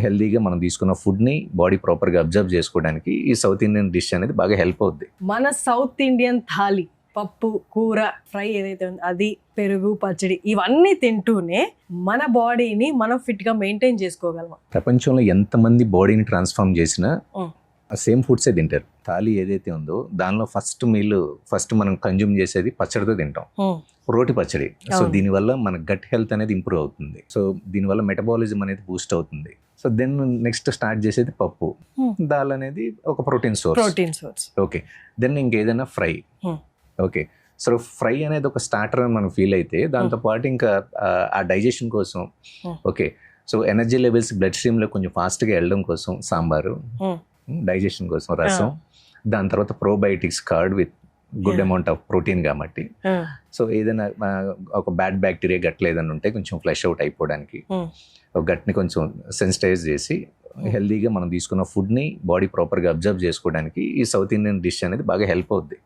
హెల్దీగా మనం తీసుకున్న ఫుడ్ని బాడీ ప్రాపర్గా అబ్జర్వ్ చేసుకోవడానికి ఈ సౌత్ ఇండియన్ డిష్ అనేది బాగా హెల్ప్ అవుద్ది. మన సౌత్ ఇండియన్ థాలీ పప్పు కూర ఫ్రై ఏదైతే ఉందో అది పెరుగు పచ్చడి ఇవన్నీ తింటూనే మన బాడీని మనం ఫిట్ గా మెయింటైన్ చేసుకోగలం. ప్రపంచంలో ఎంతమంది బాడీని ట్రాన్స్ఫార్మ్ చేసినా సేమ్ ఫుడ్సే తింటారు. థాలీ ఏదైతే ఉందో దానిలో ఫస్ట్ మనం కన్జ్యూమ్ చేసేది పచ్చడితో తింటాం, రోటి పచ్చడి. సో దీనివల్ల మన గట్ హెల్త్ అనేది ఇంప్రూవ్ అవుతుంది. సో దీనివల్ల మెటబాలిజం అనేది బూస్ట్ అవుతుంది. సో దెన్ నెక్స్ట్ స్టార్ట్ చేసేది పప్పు, దాల్ అనేది ఒక ప్రోటీన్ సోర్స్. ఓకే, దెన్ ఇంకేదైనా ఫ్రై. ఓకే, సో ఫ్రై అనేది ఒక స్టార్టర్ అని మనం ఫీల్ అయితే దాంతోపాటు ఇంకా ఆ డైజెషన్ కోసం, okay, so energy levels blood స్ట్రీమ్లో కొంచెం ఫాస్ట్గా వెళ్ళడం కోసం సాంబారు, డైజెషన్ కోసం రసం, దాని తర్వాత probiotics curd with good amount of protein కాబట్టి. సో ఏదైనా ఒక బ్యాడ్ బ్యాక్టీరియా గట్లో ఏదైనా ఉంటే కొంచెం ఫ్లష్ అవుట్ అయిపోవడానికి, గట్ని కొంచెం సెన్సిటైజ్ చేసి హెల్దీగా మనం తీసుకున్న ఫుడ్ని బాడీ ప్రాపర్గా అబ్జర్వ్ చేసుకోవడానికి ఈ సౌత్ ఇండియన్ డిష్ అనేది బాగా హెల్ప్ అవుద్ది.